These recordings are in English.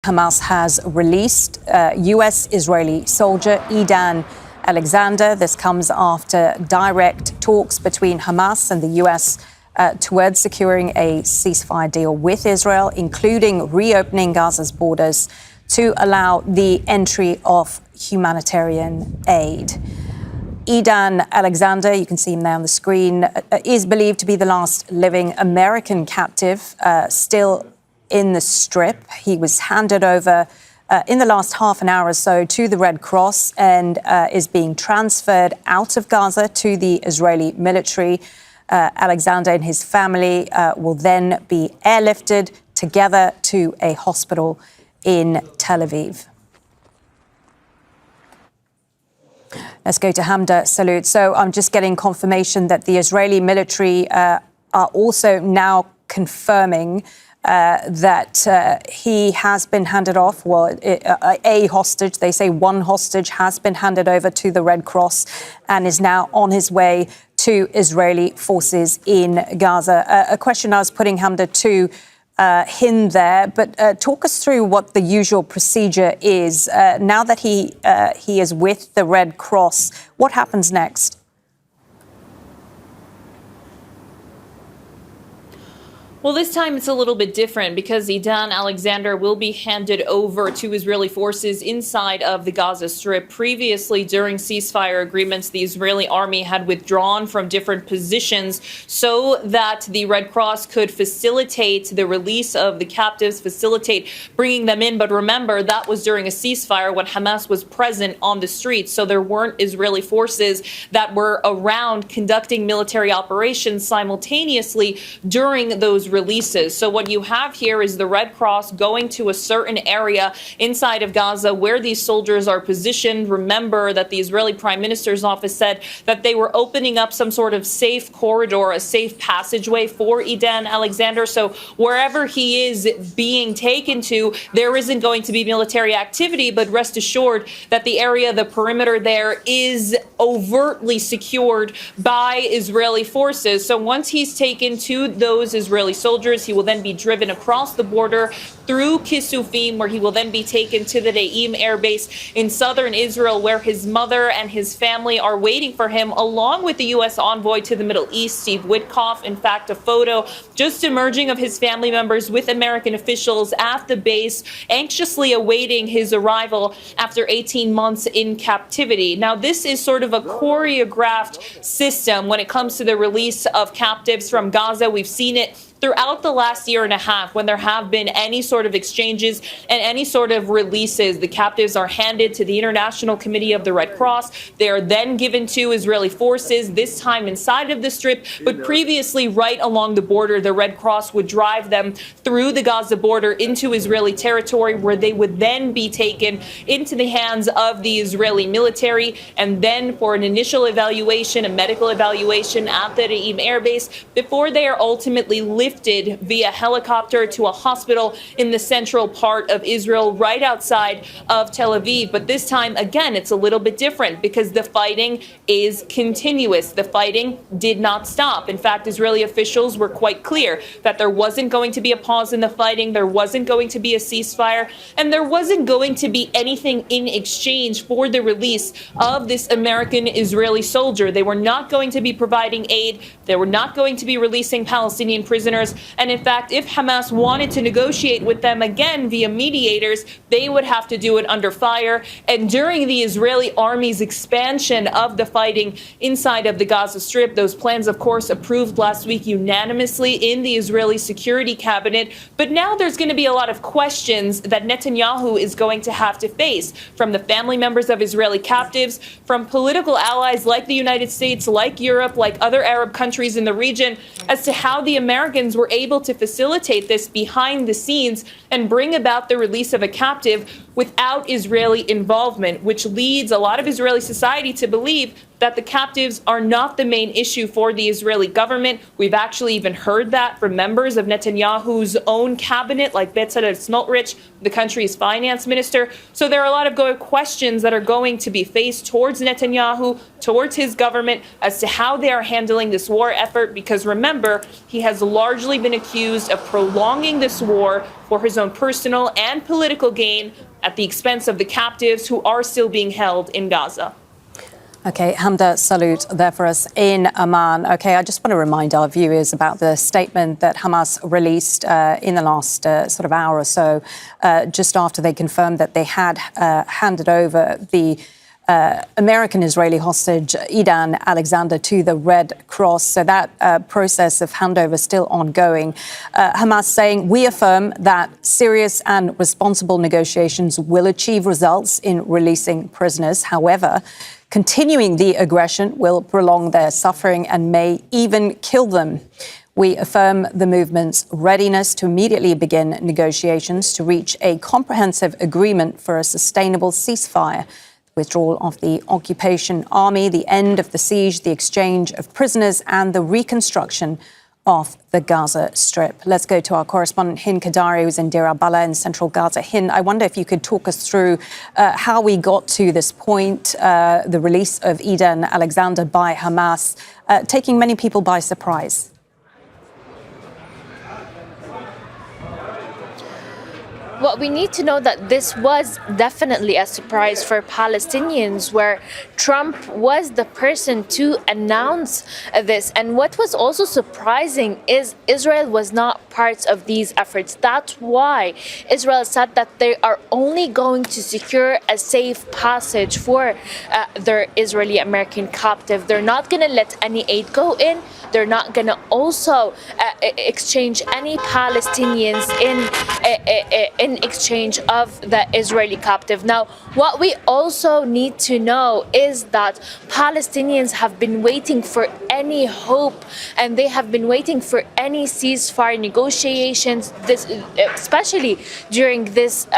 Hamas has released US-Israeli soldier Edan Alexander. This comes after direct talks between Hamas and the US towards securing a ceasefire deal with Israel, including reopening Gaza's borders to allow the entry of humanitarian aid. Edan Alexander, you can see him there on the screen, is believed to be the last living American captive still in the Strip. He was handed over in the last half an hour or so to the Red Cross and is being transferred out of Gaza to the Israeli military. Alexander and his family will then be airlifted together to a hospital in Tel Aviv. Let's go to Hamdah. Salhut. So I'm just getting confirmation that the Israeli military are also now confirming that he has been handed off. Well, a hostage, they say one hostage has been handed over to the Red Cross and is now on his way to Israeli forces in Gaza. A question I was putting, Hamdah, to Hind there, but talk us through what the usual procedure is. Now that he is with the Red Cross, what happens next? Well, this time it's a little bit different because Edan Alexander will be handed over to Israeli forces inside of the Gaza Strip. Previously, during ceasefire agreements, the Israeli army had withdrawn from different positions so that the Red Cross could facilitate the release of the captives, facilitate bringing them in. But remember, that was during a ceasefire when Hamas was present on the streets. So there weren't Israeli forces that were around conducting military operations simultaneously during those releases. So what you have here is the Red Cross going to a certain area inside of Gaza where these soldiers are positioned. Remember that the Israeli Prime Minister's office said that they were opening up some sort of safe corridor, a safe passageway for Edan Alexander. So wherever he is being taken to, there isn't going to be military activity, but rest assured that the area, the perimeter there is overtly secured by Israeli forces. So once he's taken to those Israeli soldiers, he will then be driven across the border through Kisufim, where he will then be taken to the Ream air base in southern Israel, where his mother and his family are waiting for him, along with the U.S. envoy to the Middle East, Steve Witkoff. In fact, a photo just emerging of his family members with American officials at the base, anxiously awaiting his arrival after 18 months in captivity. Now, this is sort of a choreographed system when it comes to the release of captives from Gaza. We've seen it throughout the last year and a half. When there have been any sort of exchanges and any sort of releases, the captives are handed to the International Committee of the Red Cross. They are then given to Israeli forces, this time inside of the Strip, but previously right along the border. The Red Cross would drive them through the Gaza border into Israeli territory, where they would then be taken into the hands of the Israeli military, and then for an initial evaluation, a medical evaluation at the Ream air base, before they are ultimately lifted via helicopter to a hospital in the central part of Israel, right outside of Tel Aviv. But this time, again, it's a little bit different because the fighting is continuous. The fighting did not stop. In fact, Israeli officials were quite clear that there wasn't going to be a pause in the fighting, there wasn't going to be a ceasefire, and there wasn't going to be anything in exchange for the release of this American-Israeli soldier. They were not going to be providing aid. They were not going to be releasing Palestinian prisoners. And in fact, if Hamas wanted to negotiate with them again via mediators, they would have to do it under fire. And during the Israeli army's expansion of the fighting inside of the Gaza Strip, those plans, of course, approved last week unanimously in the Israeli Security Cabinet. But now there's going to be a lot of questions that Netanyahu is going to have to face from the family members of Israeli captives, from political allies like the United States, like Europe, like other Arab countries in the region, as to how the Americans were able to facilitate this behind the scenes and bring about the release of a captive without Israeli involvement, which leads a lot of Israeli society to believe that the captives are not the main issue for the Israeli government. We've actually even heard that from members of Netanyahu's own cabinet, like Bezalel Smotrich, the country's finance minister. So there are a lot of questions that are going to be faced towards Netanyahu, towards his government, as to how they are handling this war effort, because remember, he has largely been accused of prolonging this war for his own personal and political gain at the expense of the captives who are still being held in Gaza. Okay, Hamdah, Salhut there for us in Amman. Okay, I just want to remind our viewers about the statement that Hamas released in the last sort of hour or so, just after they confirmed that they had handed over the American-Israeli hostage Edan Alexander to the Red Cross. So that process of handover is still ongoing. Hamas saying, we affirm that serious and responsible negotiations will achieve results in releasing prisoners. However, continuing the aggression will prolong their suffering and may even kill them. We affirm the movement's readiness to immediately begin negotiations to reach a comprehensive agreement for a sustainable ceasefire, withdrawal of the occupation army, the end of the siege, the exchange of prisoners, and the reconstruction of the Gaza Strip. Let's go to our correspondent Hind Khoudary, who's in Deir al-Balah in central Gaza. Hind, I wonder if you could talk us through how we got to this point, the release of Edan Alexander by Hamas, taking many people by surprise. Well, we need to know that this was definitely a surprise for Palestinians, where Trump was the person to announce this. And what was also surprising is Israel was not part of these efforts. That's why Israel said that they are only going to secure a safe passage for their Israeli-American captive. They're not going to let any aid go in. They're not going to also exchange any Palestinians in exchange of the Israeli captive. Now, what we also need to know is that Palestinians have been waiting for any hope, and they have been waiting for any ceasefire negotiations, especially during these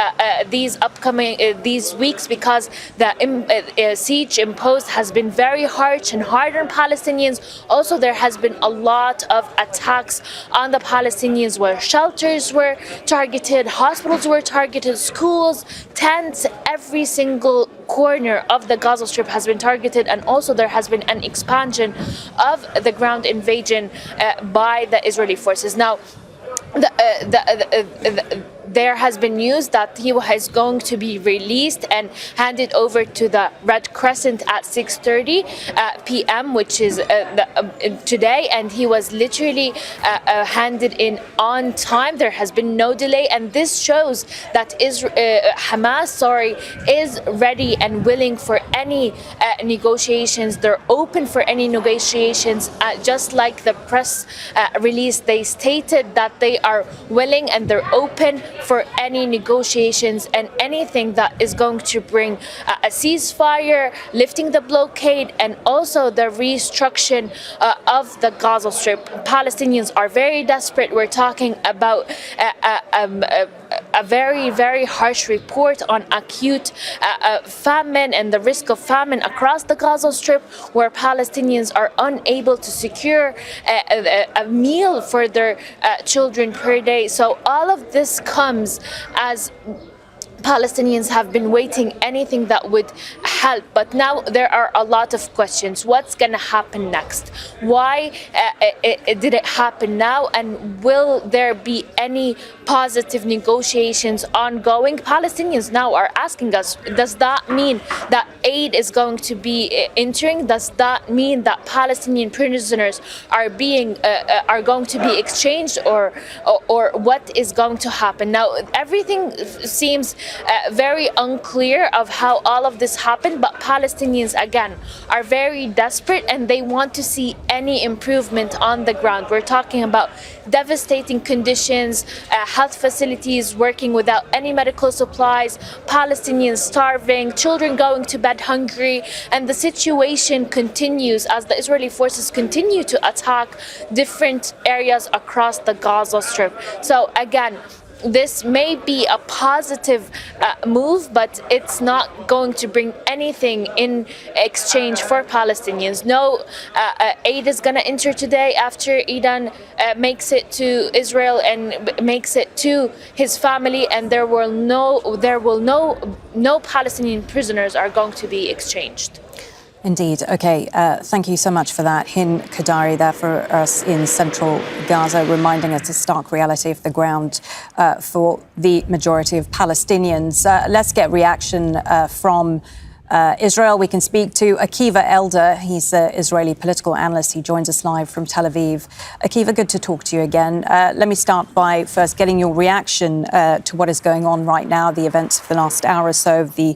weeks, because the siege imposed has been very harsh and hard on Palestinians. Also, there has been a lot of attacks on the Palestinians, where shelters were targeted, hospitals were targeted, schools, tents, every single corner of the Gaza Strip has been targeted. And also there has been an expansion of the ground invasion by the Israeli forces. Now, there has been news that he is going to be released and handed over to the Red Crescent at 6:30 p.m., which is today, and he was literally handed in on time. There has been no delay, and this shows that Hamas is ready and willing for any negotiations. They're open for any negotiations. Just like the press release, they stated that they are willing and they're open for any negotiations and anything that is going to bring a ceasefire, lifting the blockade, and also the restructuring of the Gaza Strip. Palestinians are very desperate. We're talking about a very, very harsh report on acute famine and the risk of famine across the Gaza Strip, where Palestinians are unable to secure a meal for their children per day. So all of this comes as Palestinians have been waiting anything that would help, but now there are a lot of questions. What's going to happen next? Why did it happen now? And will there be any positive negotiations ongoing? Palestinians now are asking us, does that mean that aid is going to be entering? Does that mean that Palestinian prisoners are going to be exchanged, or what is going to happen? Now, everything seems very unclear of how all of this happened, but Palestinians again are very desperate and they want to see any improvement on the ground. We're talking about devastating conditions, health facilities working without any medical supplies, Palestinians starving, children going to bed hungry, and the situation continues as the Israeli forces continue to attack different areas across the Gaza Strip. So again, this may be a positive move, but it's not going to bring anything in exchange for Palestinians. No aid is going to enter today after Edan makes it to Israel and makes it to his family, and there will no Palestinian prisoners are going to be exchanged. Indeed. Okay. Thank you so much for that. Hind Khoudary there for us in central Gaza, reminding us the stark reality of the ground for the majority of Palestinians. Let's get reaction from Israel. We can speak to Akiva Eldar. He's an Israeli political analyst. He joins us live from Tel Aviv. Akiva, good to talk to you again. Let me start by first getting your reaction to what is going on right now, the events of the last hour or so, of the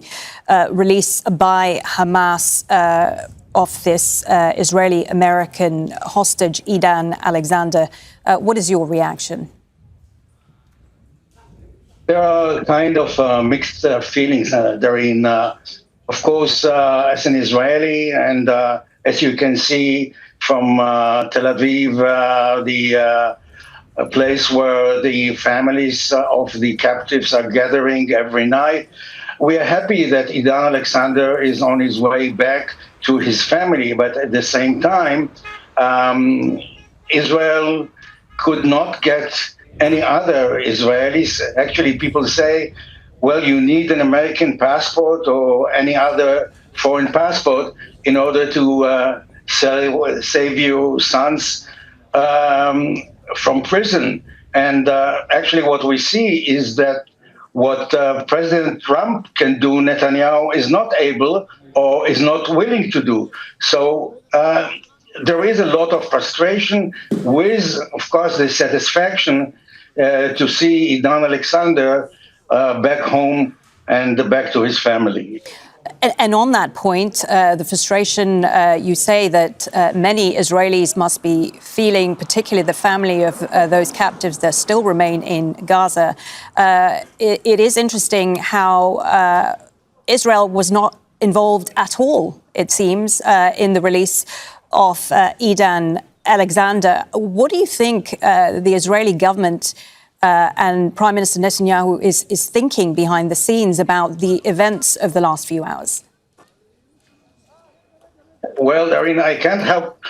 release by Hamas of this Israeli-American hostage, Edan Alexander. What is your reaction? There are kind of mixed feelings therein. Of course, as an Israeli, and as you can see from Tel Aviv, the place where the families of the captives are gathering every night, we are happy that Edan Alexander is on his way back to his family. But at the same time, Israel could not get any other Israelis. Actually, people say, well, you need an American passport or any other foreign passport in order to save your sons from prison. And actually what we see is that what President Trump can do, Netanyahu is not able or is not willing to do. So there is a lot of frustration with, of course, the satisfaction to see Edan Alexander back home and back to his family. And on that point, the frustration, you say that many Israelis must be feeling, particularly the family of those captives that still remain in Gaza. It is interesting how Israel was not involved at all, it seems, in the release of Edan Alexander. What do you think the Israeli government and Prime Minister Netanyahu is thinking behind the scenes about the events of the last few hours? Well, Irene, I can't help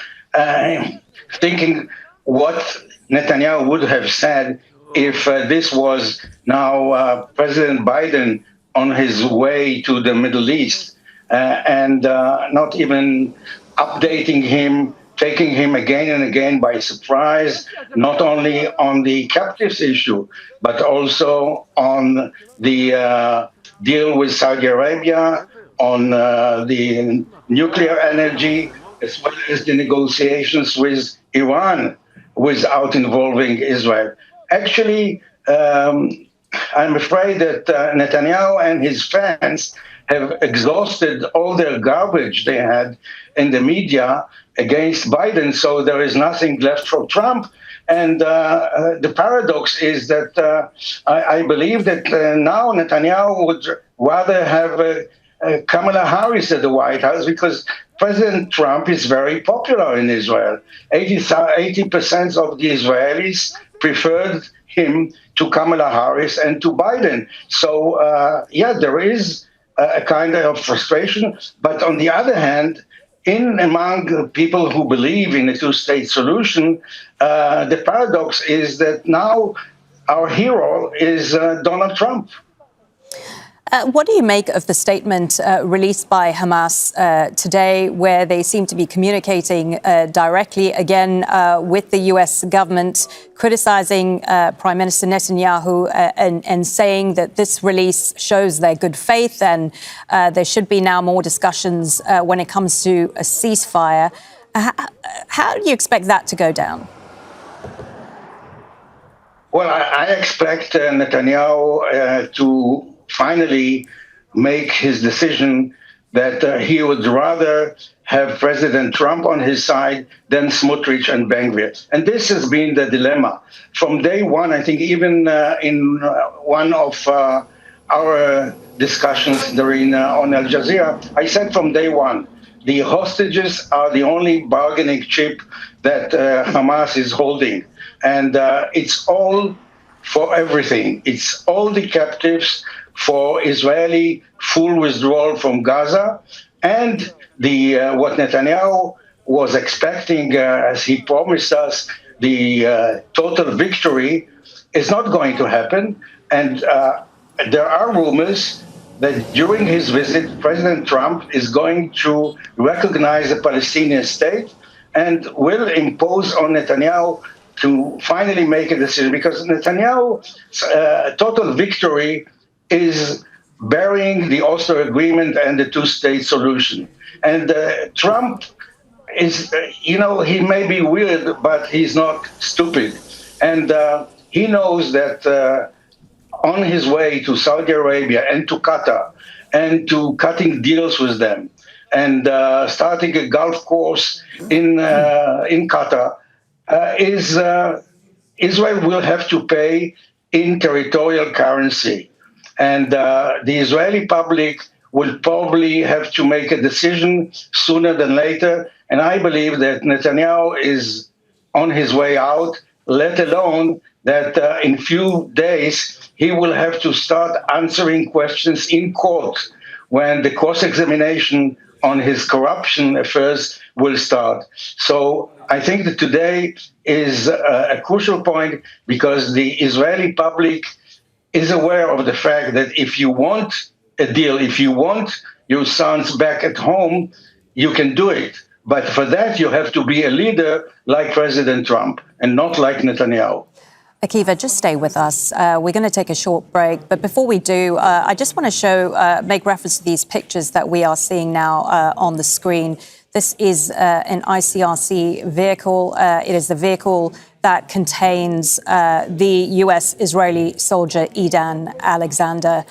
thinking what Netanyahu would have said if this was now President Biden on his way to the Middle East and not even updating him, taking him again and again by surprise, not only on the captives issue, but also on the deal with Saudi Arabia, on the nuclear energy, as well as the negotiations with Iran without involving Israel. Actually, I'm afraid that Netanyahu and his fans have exhausted all their garbage they had in the media against Biden, so there is nothing left for Trump. And the paradox is that I believe that now Netanyahu would rather have Kamala Harris at the White House, because President Trump is very popular in Israel. 80% of the Israelis preferred him to Kamala Harris and to Biden. So, yeah, there is a kind of frustration. But on the other hand, among people who believe in a two-state solution, the paradox is that now our hero is Donald Trump. What do you make of the statement released by Hamas today, where they seem to be communicating directly again with the US government, criticizing Prime Minister Netanyahu and saying that this release shows their good faith and there should be now more discussions when it comes to a ceasefire? How do you expect that to go down? Well, I expect Netanyahu to finally make his decision that he would rather have President Trump on his side than Smotrich and Ben-Gvir. And this has been the dilemma. From day one, I think even in one of our discussions during on Al Jazeera, I said from day one, the hostages are the only bargaining chip that Hamas is holding. And it's all for everything. It's all the captives for Israeli full withdrawal from Gaza, and the what Netanyahu was expecting, as he promised us, the total victory is not going to happen. And there are rumors that during his visit, President Trump is going to recognize the Palestinian state and will impose on Netanyahu to finally make a decision, because Netanyahu's total victory is burying the Oslo Agreement and the two-state solution. And Trump is, he may be weird, but he's not stupid. And he knows that on his way to Saudi Arabia and to Qatar and to cutting deals with them and starting a golf course in Qatar, Israel will have to pay in territorial currency. And the Israeli public will probably have to make a decision sooner than later. And I believe that Netanyahu is on his way out, let alone that in few days he will have to start answering questions in court when the cross-examination on his corruption affairs will start. So I think that today is a crucial point, because the Israeli public is aware of the fact that if you want a deal, if you want your sons back at home, you can do it. But for that, you have to be a leader like President Trump and not like Netanyahu. Akiva, just stay with us. We're going to take a short break. But before we do, I just want to make reference to these pictures that we are seeing now on the screen. This is an ICRC vehicle. It is the vehicle that contains the US-Israeli soldier Edan Alexander.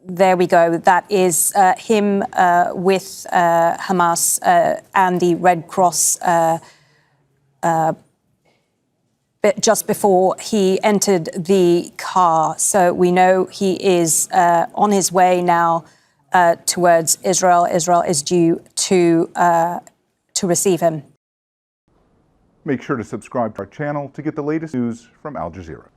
There we go. That is him with Hamas and the Red Cross just before he entered the car. So we know he is on his way now towards Israel. Israel is due to receive him. Make sure to subscribe to our channel to get the latest news from Al Jazeera.